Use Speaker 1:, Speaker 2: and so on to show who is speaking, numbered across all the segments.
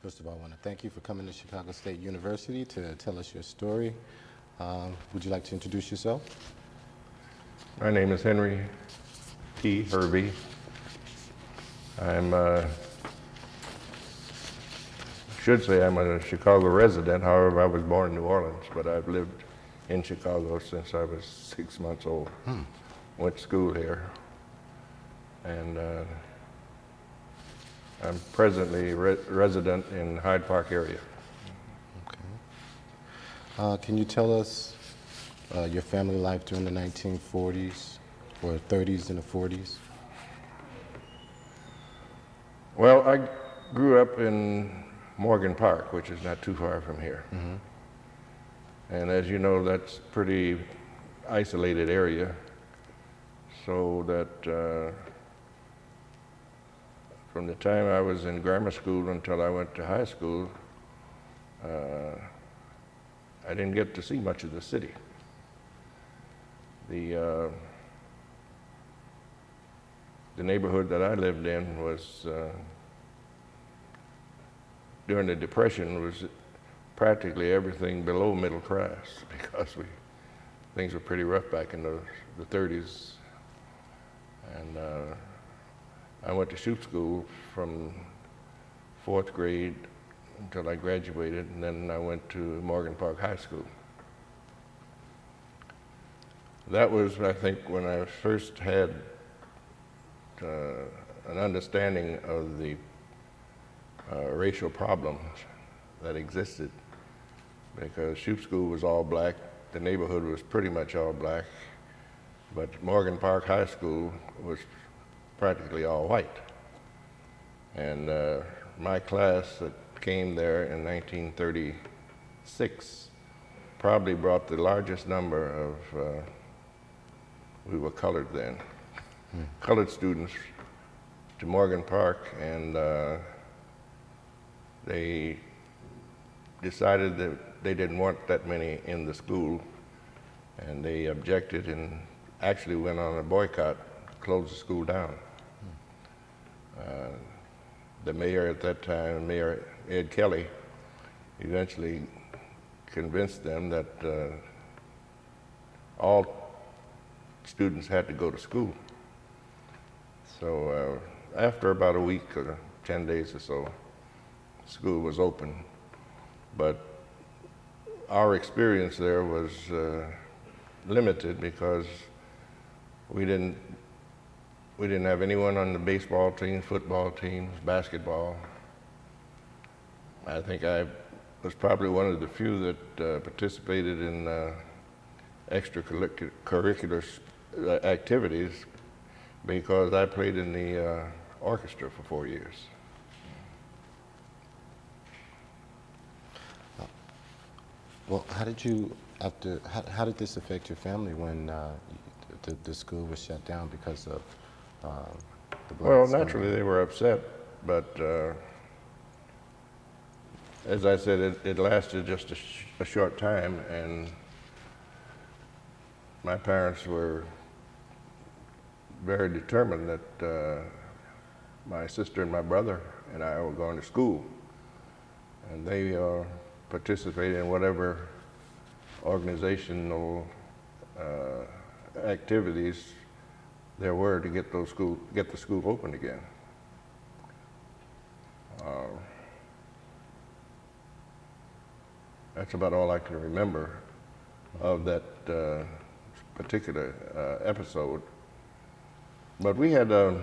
Speaker 1: First of all, I want to thank you for coming to Chicago State University to tell us your story. Would you like to introduce yourself?
Speaker 2: My name is Henry T. Hervey. Should say I'm a Chicago resident. However, I was born in New Orleans, but I've lived in Chicago since I was 6 months old. Went to school here, and I'm presently resident in Hyde Park area.
Speaker 1: Okay. Can you tell us your family life during the 1940s or 30s and the 40s?
Speaker 2: Well, I grew up in Morgan Park, which is not too far from here. And as you know, that's a pretty isolated area, so that from the time I was in grammar school until I went to high school, I didn't get to see much of the city. The neighborhood that I lived in was, during the Depression, was practically everything below middle class because things were pretty rough back in the 30s. And I went to shoot school from 4th grade until I graduated, and then I went to Morgan Park High School. That was, I think, when I first had an understanding of the racial problems that existed, because shoot school was all black, the neighborhood was pretty much all black, but Morgan Park High School was practically all white. And my class that came there in 1936 probably brought the largest number of, we were colored then, colored students to Morgan Park, and they decided that they didn't want that many in the school, and they objected and actually went on a boycott, closed the school down. The mayor at that time, Mayor Ed Kelly, eventually convinced them that all students had to go to school. So after about a week or 10 days or so, school was open. But our experience there was limited because we didn't have anyone on the baseball teams, football teams, basketball. I think I was probably one of the few that participated in extracurricular activities because I played in the orchestra for 4 years.
Speaker 1: Well, how did this affect your family when the school was shut down because of the black
Speaker 2: Well,
Speaker 1: scandal?
Speaker 2: naturally they were upset, but as I said, it lasted just a short time, and my parents were very determined that my sister and my brother and I were going to school, and they participated in whatever organizational activities there were to get the school open again. That's about all I can remember of that particular episode. But we had a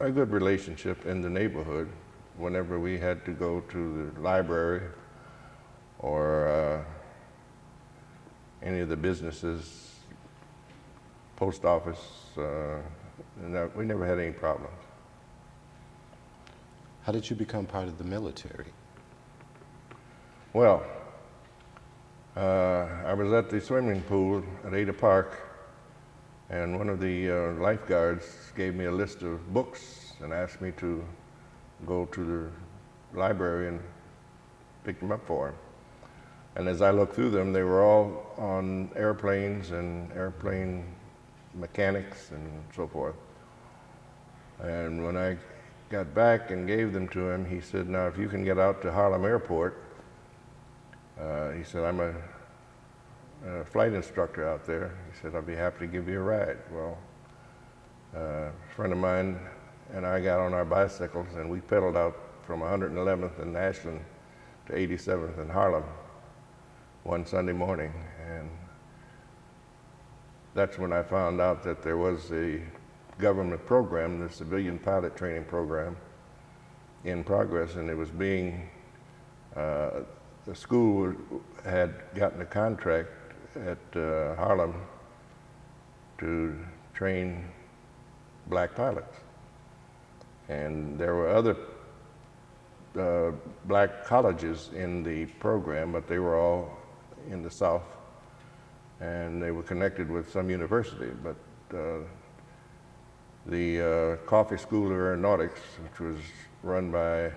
Speaker 2: good relationship in the neighborhood whenever we had to go to the library or any of the businesses, post office, we never had any problems.
Speaker 1: How did you become part of the military?
Speaker 2: Well, I was at the swimming pool at Ada Park, and one of the lifeguards gave me a list of books and asked me to go to the library and pick them up for him. And as I looked through them, they were all on airplanes and airplane mechanics and so forth. And when I got back and gave them to him, he said, now if you can get out to Harlem Airport, he said, I'm a flight instructor out there. He said, I'll be happy to give you a ride. Well, a friend of mine and I got on our bicycles and we pedaled out from 111th and Ashland to 87th in Harlem one Sunday morning. And that's when I found out that there was a government program, the civilian pilot training program, in progress, and it was being, the school had gotten a contract at Harlem to train black pilots. And there were other black colleges in the program, but they were all in the South, and they were connected with some university. But the Coffee School of Aeronautics, which was run by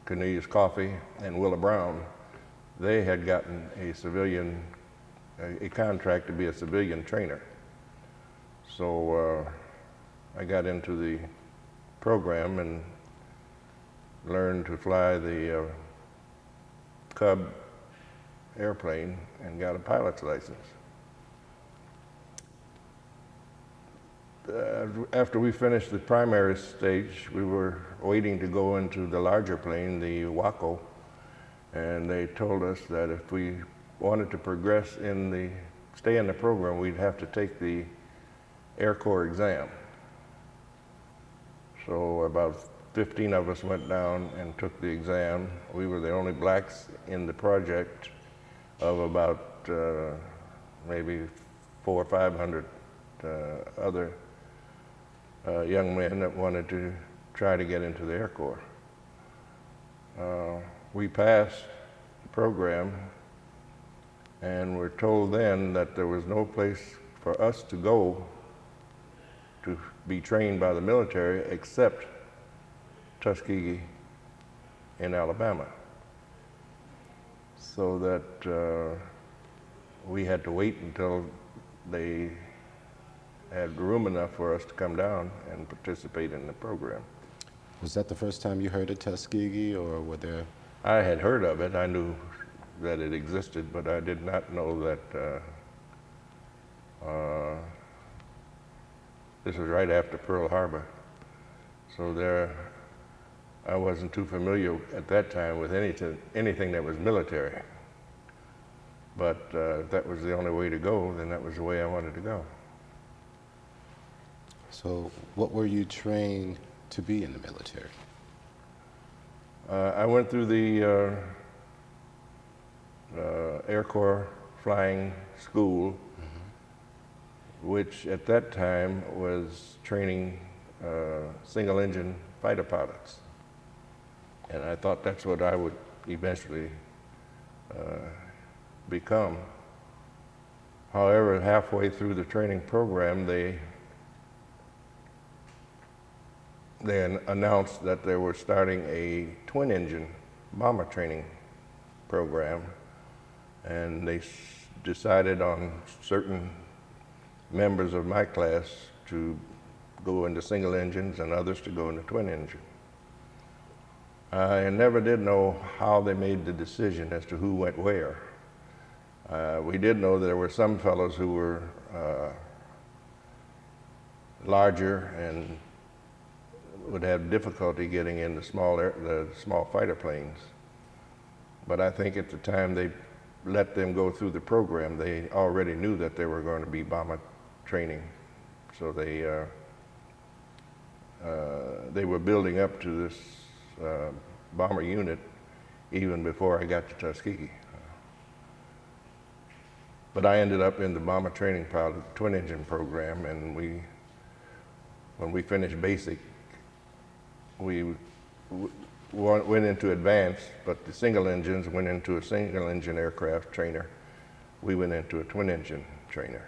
Speaker 2: Cornelius Coffee and Willa Brown, they had gotten a contract to be a civilian trainer. So I got into the program and learned to fly the Cub airplane and got a pilot's license. After we finished the primary stage, we were waiting to go into the larger plane, the Waco, and they told us that if we wanted to progress stay in the program, we'd have to take the Air Corps exam. So about 15 of us went down and took the exam. We were the only blacks in the project of about maybe 400 or 500 other young men that wanted to try to get into the Air Corps. We passed the program and were told then that there was no place for us to go to be trained by the military except Tuskegee in Alabama. So that we had to wait until they had room enough for us to come down and participate in the program.
Speaker 1: Was that the first time you heard of Tuskegee, or were there?
Speaker 2: I had heard of it. I knew that it existed, but I did not know that this was right after Pearl Harbor. So I wasn't too familiar at that time with anything that was military. But if that was the only way to go, then that was the way I wanted to go.
Speaker 1: So what were you trained to be in the military?
Speaker 2: I went through the Air Corps flying school, which at that time was training single-engine fighter pilots. And I thought that's what I would eventually become. However, halfway through the training program, they announced that they were starting a twin-engine bomber training program, and they decided on certain members of my class to go into single engines and others to go into twin engine. I never did know how they made the decision as to who went where. We did know there were some fellows who were larger and would have difficulty getting in the small fighter planes. But I think at the time they let them go through the program, they already knew that they were going to be bomber training. So they were building up to this bomber unit even before I got to Tuskegee. But I ended up in the bomber training pilot twin engine program, and when we finished basic, we went into advanced, but the single engines went into a single engine aircraft trainer. We went into a twin engine trainer.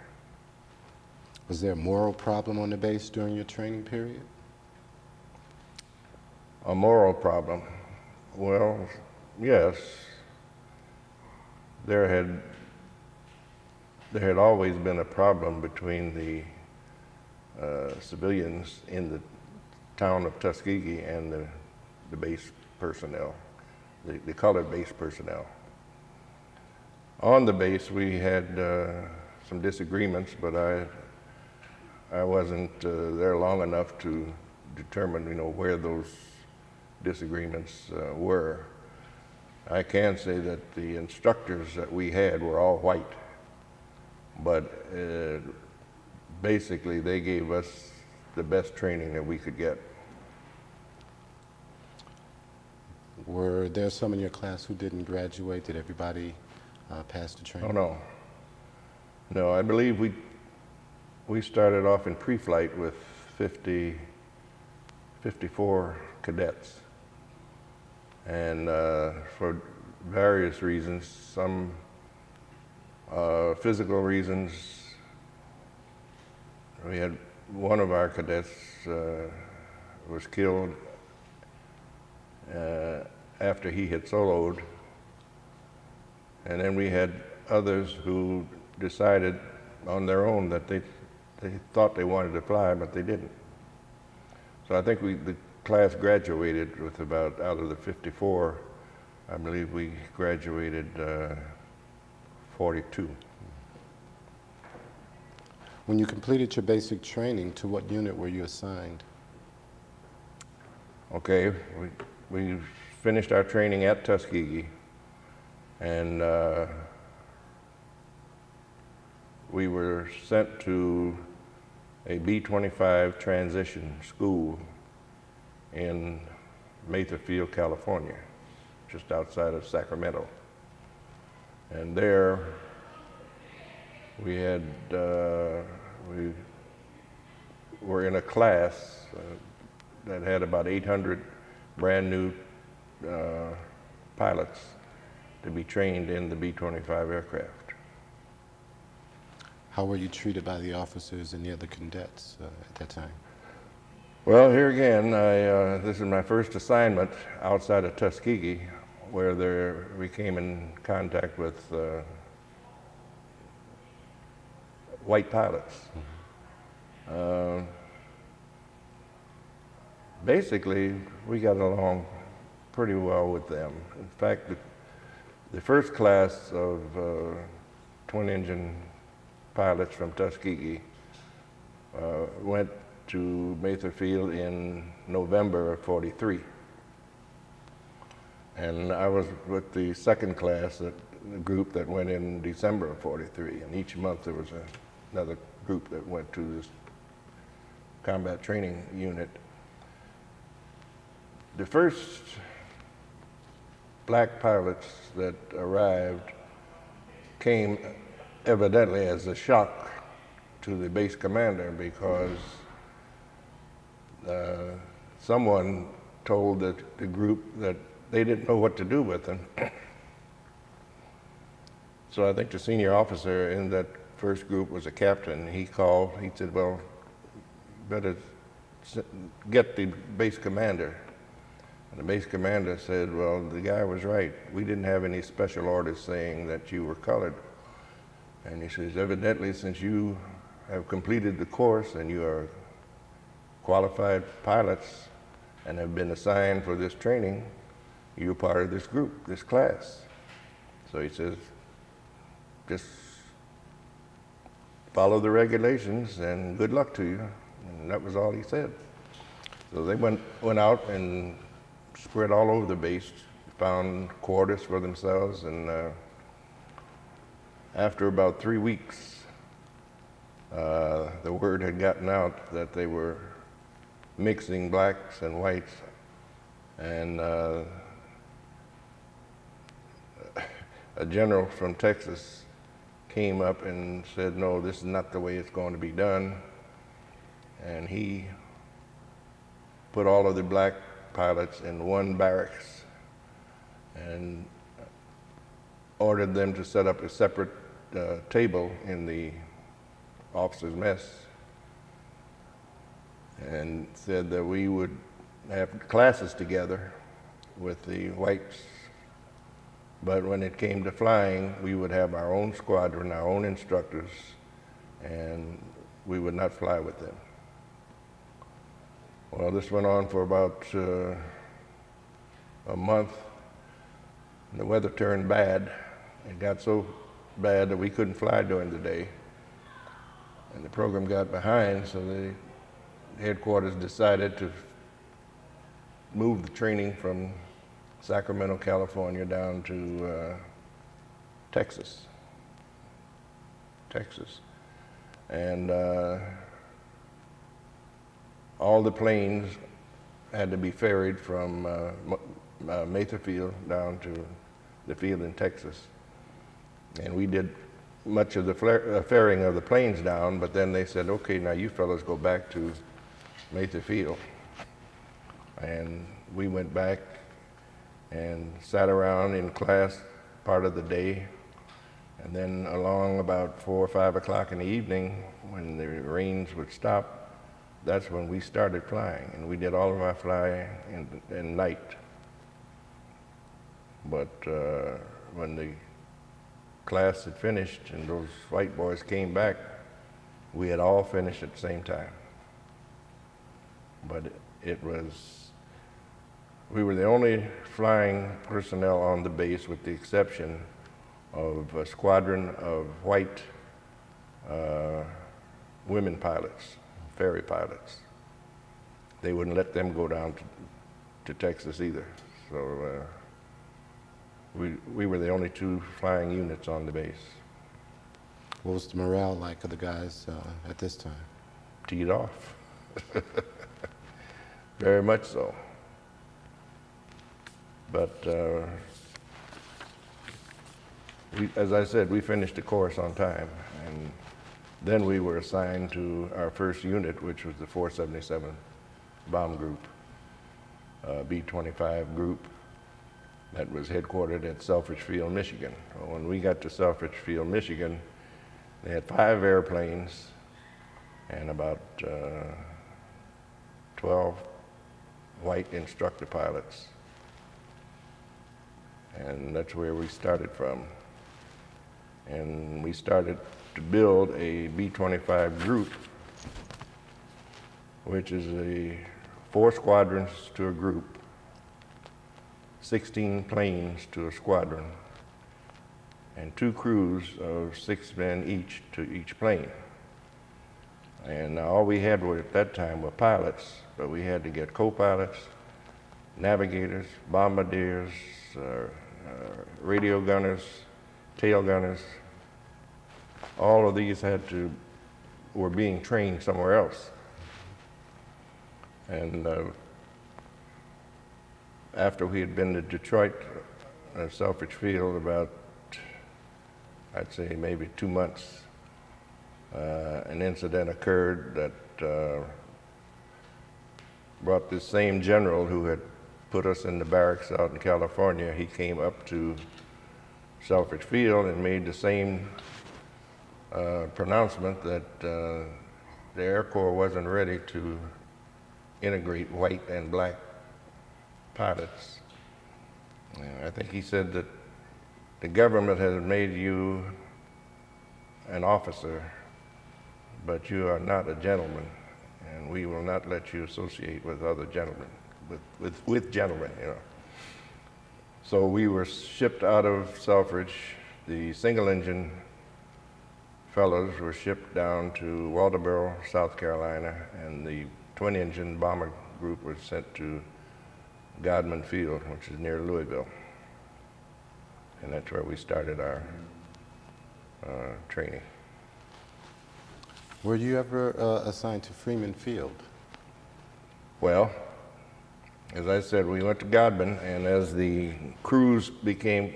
Speaker 1: Was there a moral problem on the base during your training period?
Speaker 2: A moral problem? Well, yes. There had always been a problem between the civilians in the town of Tuskegee and the base personnel, the colored base personnel. On the base, we had some disagreements, but I wasn't there long enough to determine, where those disagreements were. I can say that the instructors that we had were all white, but basically they gave us the best training that we could get.
Speaker 1: Were there some in your class who didn't graduate? Did everybody pass the training?
Speaker 2: Oh, no. No, I believe we started off in pre-flight with 54 cadets. And for various reasons, some physical reasons, we had one of our cadets was killed after he had soloed. And then we had others who decided on their own that they thought they wanted to fly, but they didn't. So I think the class graduated with about, out of the 54, I believe we graduated 42.
Speaker 1: When you completed your basic training, to what unit were you assigned?
Speaker 2: Okay, we finished our training at Tuskegee, and we were sent to a B-25 transition school in Matherfield, California, just outside of Sacramento. And there we had, we were in a class that had about 800 brand new pilots to be trained in the B-25 aircraft.
Speaker 1: How were you treated by the officers and the other cadets at that time?
Speaker 2: Well, here again, this is my first assignment outside of Tuskegee, where we came in contact with white pilots. Basically, we got along pretty well with them. In fact, the first class of twin-engine pilots from Tuskegee went to Matherfield in November of '43. And I was with the second class, the group that went in December of '43. And each month there was another group that went to this combat training unit. The first black pilots that arrived came evidently as a shock to the base commander, because someone told the group that they didn't know what to do with them. So I think the senior officer in that first group was a captain. He called, he said, well, better get the base commander. And the base commander said, well, the guy was right. We didn't have any special orders saying that you were colored. And he says, evidently, since you have completed the course and you are qualified pilots and have been assigned for this training, you're part of this group, this class. So he says, just follow the regulations and good luck to you. And that was all he said. So they went out and spread all over the base, found quarters for themselves, and after about 3 weeks, the word had gotten out that they were mixing blacks and whites, and a general from Texas came up and said, no, this is not the way it's going to be done. And he put all of the black pilots in one barracks and ordered them to set up a separate table in the officers' mess, and said that we would have classes together with the whites, but when it came to flying, we would have our own squadron, our own instructors, and we would not fly with them. Well, this went on for about a month. The weather turned bad. It got so bad that we couldn't fly during the day. And the program got behind, so the headquarters decided to move the training from Sacramento, California down to Texas. And all the planes had to be ferried from Mather Field down to the field in Texas. And we did much of the ferrying of the planes down, but then they said, okay, now you fellows go back to Mather Field. And we went back and sat around in class part of the day. And then along about 4 or 5 o'clock in the evening, when the rains would stop, that's when we started flying. And we did all of our flying in night. But when the class had finished and those white boys came back, we had all finished at the same time. But we were the only flying personnel on the base, with the exception of a squadron of white women pilots, ferry pilots. They wouldn't let them go down to Texas either. So we were the only 2 flying units on the base.
Speaker 1: What was the morale like of the guys at this time?
Speaker 2: Teed off. Very much so. But as I said, we finished the course on time, and then we were assigned to our first unit, which was the 477 Bomb Group, B-25 group that was headquartered at Selfridge Field, Michigan. Well, when we got to Selfridge Field, Michigan, they had 5 airplanes and about 12 white instructor pilots. And that's where we started from. And we started to build a B-25 group, which is 4 squadrons to a group, 16 planes to a squadron, and 2 crews of 6 men each to each plane. And all we had at that time were pilots, but we had to get co-pilots, navigators, bombardiers, radio gunners, tail gunners. All of these were being trained somewhere else. And after we had been to Detroit, Selfridge Field, about, I'd say maybe 2 months, an incident occurred that brought this same general who had put us in the barracks out in California. He came up to Selfridge Field and made the same pronouncement that the Air Corps wasn't ready to integrate white and black pilots. I think he said that the government has made you an officer, but you are not a gentleman, and we will not let you associate with other gentlemen, with gentlemen, you know. So we were shipped out of Selfridge. The single-engine fellows were shipped down to Walterboro, South Carolina, and the twin-engine bomber group was sent to Godman Field, which is near Louisville. And that's where we started our training.
Speaker 1: Were you ever assigned to Freeman Field?
Speaker 2: Well, as I said, we went to Godman, and as the crews became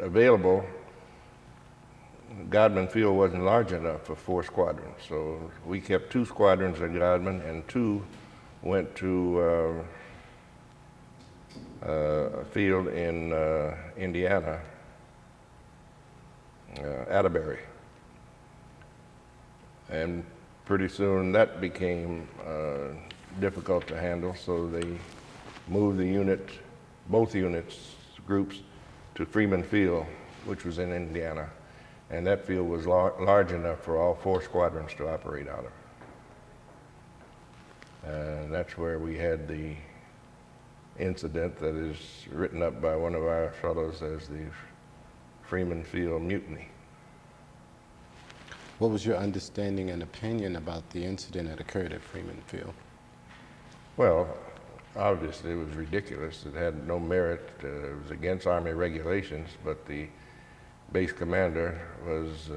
Speaker 2: available, Godman Field wasn't large enough for 4 squadrons. So we kept 2 squadrons at Godman, and 2 went to a field in Indiana, Atterbury. And pretty soon that became difficult to handle, so they moved the unit, both units, groups, to Freeman Field, which was in Indiana. And that field was large enough for all 4 squadrons to operate out of. That's where we had the incident that is written up by one of our fellows as the Freeman Field Mutiny.
Speaker 1: What was your understanding and opinion about the incident that occurred at Freeman Field?
Speaker 2: Well, obviously it was ridiculous. It had no merit. It was against Army regulations, but the base commander was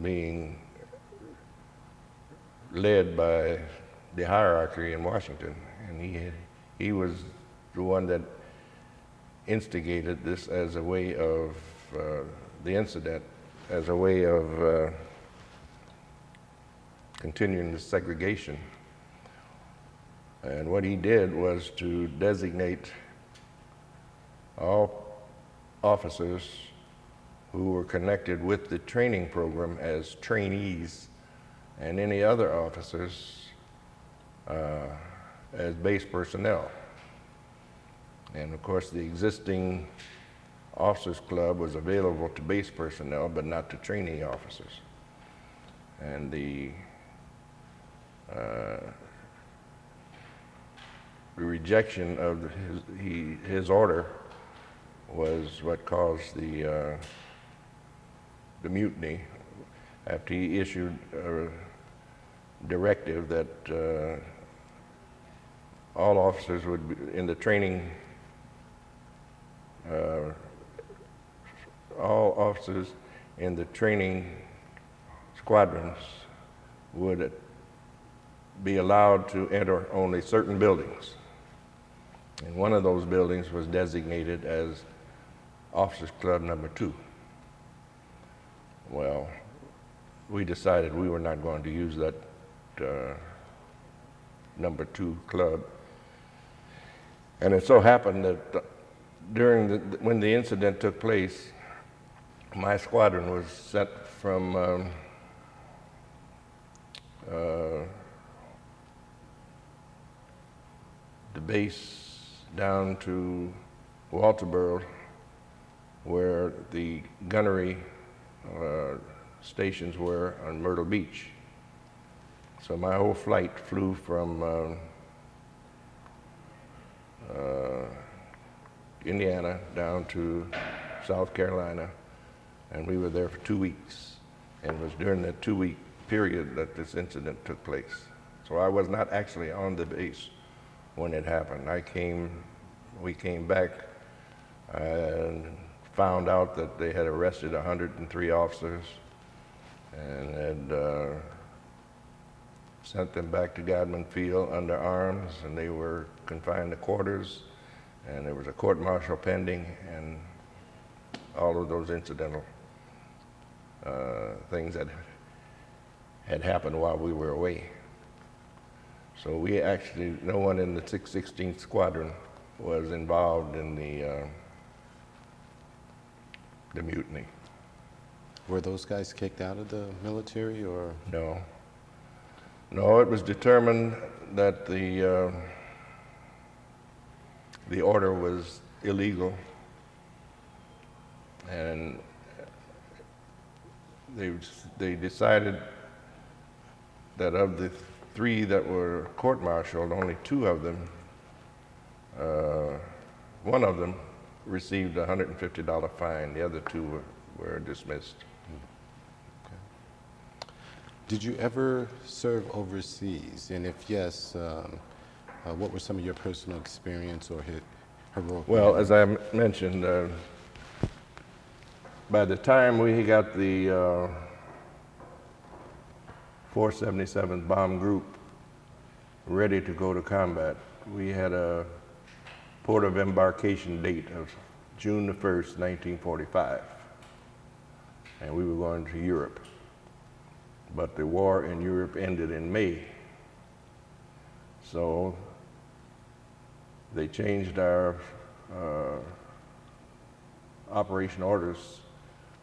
Speaker 2: being led by the hierarchy in Washington, and he was the one that instigated this as a way of the incident as a way of continuing the segregation. And what he did was to designate all officers who were connected with the training program as trainees, and any other officers as base personnel. And of course, the existing officers club was available to base personnel, but not to trainee officers. And the rejection of his order was what caused the mutiny, after he issued a directive that all officers would be in the training, all officers in the training squadrons would be allowed to enter only certain buildings. And one of those buildings was designated as Officers Club number 2. Well, we decided we were not going to use that number 2 club. And it so happened that when the incident took place, my squadron was sent from the base down to Walterboro, where the gunnery stations were on Myrtle Beach. So my whole flight flew from Indiana down to South Carolina, and we were there for 2 weeks. And it was during that 2-week period that this incident took place. So I was not actually on the base when it happened. We came back and found out that they had arrested 103 officers and had sent them back to Godman Field under arms, and they were confined to quarters, and there was a court-martial pending, and all of those incidental things that had happened while we were away. So we actually, no one in the 616th Squadron was involved in the mutiny.
Speaker 1: Were those guys kicked out of the military, or?
Speaker 2: No. No, it was determined that the order was illegal, and they decided that of the 3 that were court-martialed, only 2 of them, one of them received a $150 fine. The other 2 were dismissed.
Speaker 1: Okay. Did you ever serve overseas? And if yes, what were some of your personal experience or heroic?
Speaker 2: Well, as I mentioned, by the time we got the 477th Bomb Group ready to go to combat, we had a port of embarkation date of June the 1st, 1945, and we were going to Europe. But the war in Europe ended in May, so they changed our operation orders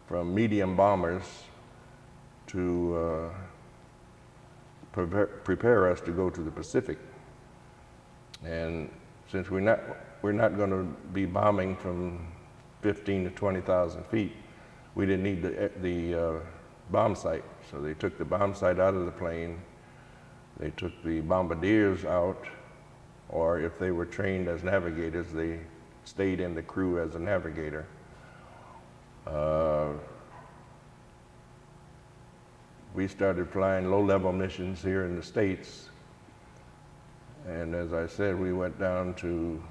Speaker 2: from medium bombers to prepare us to go to the Pacific. And since we're not going to be bombing from 15 to 20,000 feet, we didn't need the bomb sight. So they took the bomb sight out of the plane, They took the bombardiers out, or if they were trained as navigators, they stayed in the crew as a navigator. We started flying low-level missions here in the States, and as I said, we went down to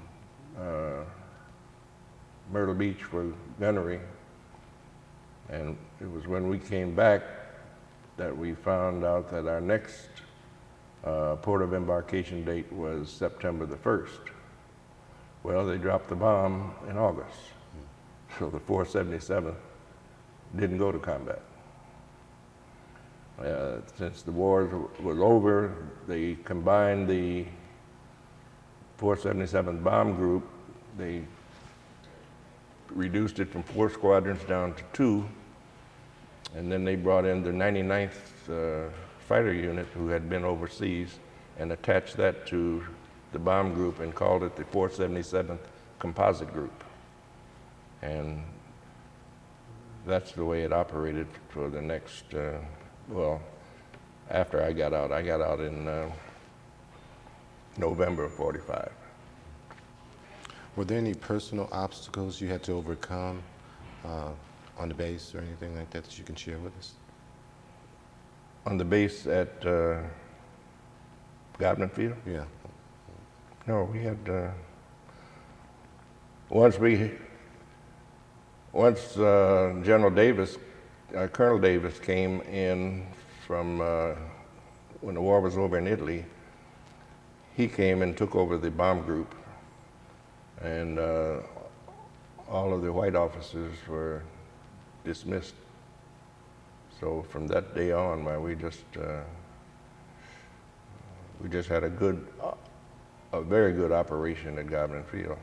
Speaker 2: Myrtle Beach for gunnery, and it was when we came back that we found out that our next port of embarkation date was September the 1st. Well, they dropped the bomb in August, so the 477 didn't go to combat. Since the war was over, they combined the 477 bomb group. They reduced it from 4 squadrons down to 2, and then they brought in the 99th fighter unit who had been overseas and attached that to the bomb group and called it the 477th Composite Group. And that's the way it operated for the next, well, after I got out in November of '45.
Speaker 1: Were there any personal obstacles you had to overcome on the base or anything like that that you can share with us?
Speaker 2: On the base at Godman Field?
Speaker 1: Yeah.
Speaker 2: No, we had, once General Davis, Colonel Davis came in from, when the war was over in Italy, he came and took over the bomb group, and all of the white officers were dismissed. So from that day on, we just had a very good operation at Godman Field,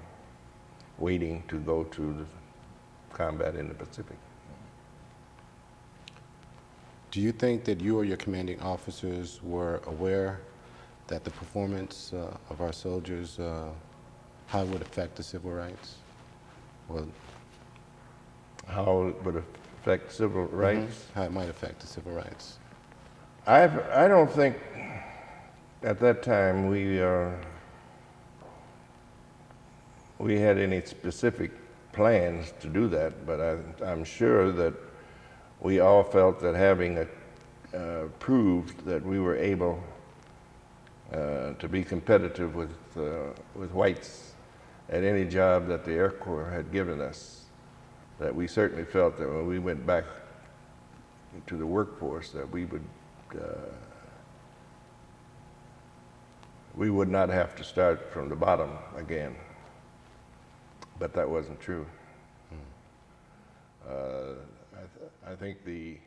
Speaker 2: waiting to go to the combat in the Pacific.
Speaker 1: Do you think that you or your commanding officers were aware that the performance of our soldiers, how it would affect the civil rights? Well,
Speaker 2: how it would affect civil rights?
Speaker 1: How it might affect the civil rights?
Speaker 2: I don't think at that time we had any specific plans to do that, but I'm sure that we all felt that having proved that we were able to be competitive with whites at any job that the Air Corps had given us, that we certainly felt that when we went back to the workforce that we would not have to start from the bottom again. But that wasn't true. I think the